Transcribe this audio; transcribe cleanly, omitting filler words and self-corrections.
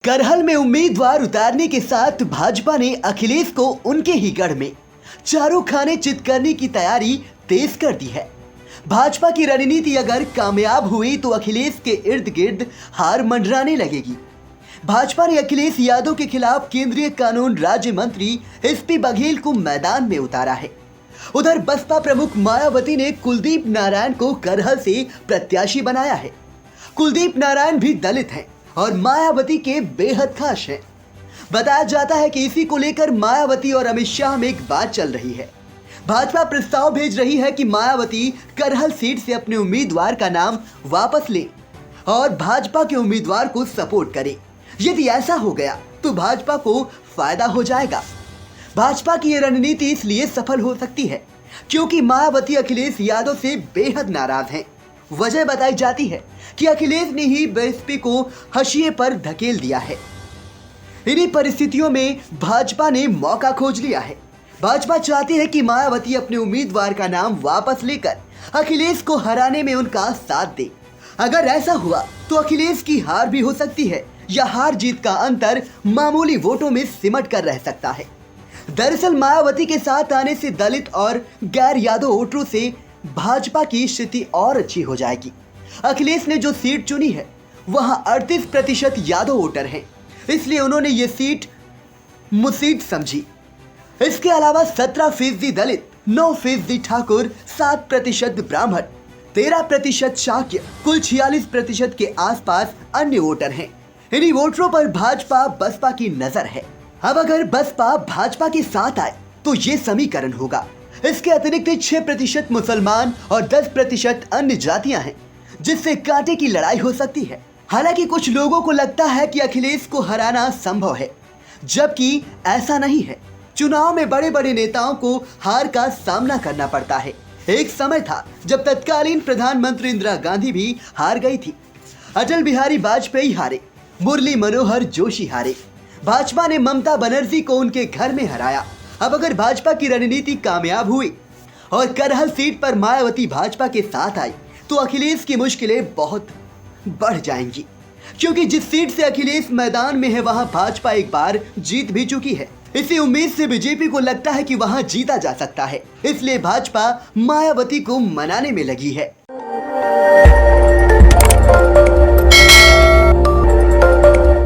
करहल में उम्मीदवार उतारने के साथ भाजपा ने अखिलेश को उनके ही गढ़ में चारों खाने चित करने की तैयारी तेज कर दी है। भाजपा की रणनीति अगर कामयाब हुई तो अखिलेश के इर्द गिर्द हार मंडराने लगेगी। भाजपा ने अखिलेश यादव के खिलाफ केंद्रीय कानून राज्य मंत्री एसपी बघेल को मैदान में उतारा है। उधर बसपा प्रमुख मायावती ने कुलदीप नारायण को करहल से प्रत्याशी बनाया है। कुलदीप नारायण भी दलित हैं और मायावती के बेहद खास हैं। बताया जाता है कि इसी को लेकर मायावती और अमित शाह में एक बात चल रही है। भाजपा प्रस्ताव भेज रही है कि मायावती करहल सीट से अपने उम्मीदवार का नाम वापस ले और भाजपा के उम्मीदवार को सपोर्ट करे। यदि ऐसा हो गया तो भाजपा को फायदा हो जाएगा। भाजपा की यह रणनीति इसलिए सफल हो सकती है क्योंकि मायावती अखिलेश यादव से बेहद नाराज हैं। वजह बताई जाती है कि अखिलेश ने ही बीएसपी को हाशिए पर धकेल दिया है। इन्हीं परिस्थितियों में भाजपा ने मौका खोज लिया है। भाजपा चाहती है कि मायावती अपने उम्मीदवार का नाम वापस लेकर अखिलेश को हराने में उनका साथ दे। अगर ऐसा हुआ तो अखिलेश की हार भी हो सकती है या हार जीत का अंतर मामूली वोटों में सिमट कर रह सकता है। दरअसल मायावती के साथ आने से दलित और गैर यादव वोटरों से भाजपा की स्थिति और अच्छी हो जाएगी। अखिलेश ने जो सीट चुनी है वहां 38% यादव वोटर हैं, इसलिए उन्होंने ये सीट मुसीब समझी। इसके अलावा 17% दलित, 9% ठाकुर, 7% ब्राह्मण, 13% शाक्य, कुल 46% के आसपास अन्य वोटर हैं। इन्हीं वोटरों पर भाजपा बसपा की नजर है। अब अगर बसपा भाजपा के साथ आए तो ये समीकरण होगा। इसके अतिरिक्त 6% मुसलमान और 10% अन्य जातियां हैं, जिससे कांटे की लड़ाई हो सकती है। हालांकि कुछ लोगों को लगता है कि अखिलेश को हराना संभव है, जबकि ऐसा नहीं है। चुनाव में बड़े बड़े नेताओं को हार का सामना करना पड़ता है। एक समय था जब तत्कालीन प्रधानमंत्री इंदिरा गांधी भी हार गई थी। अटल बिहारी वाजपेयी हारे, मुरली मनोहर जोशी हारे। भाजपा ने ममता बनर्जी को उनके घर में हराया। अब अगर भाजपा की रणनीति कामयाब हुई और करहल सीट पर मायावती भाजपा के साथ आई तो अखिलेश की मुश्किलें बहुत बढ़ जाएंगी, क्योंकि जिस सीट से अखिलेश मैदान में है वहां भाजपा एक बार जीत भी चुकी है। इसी उम्मीद से बीजेपी को लगता है कि वहां जीता जा सकता है, इसलिए भाजपा मायावती को मनाने में लगी है।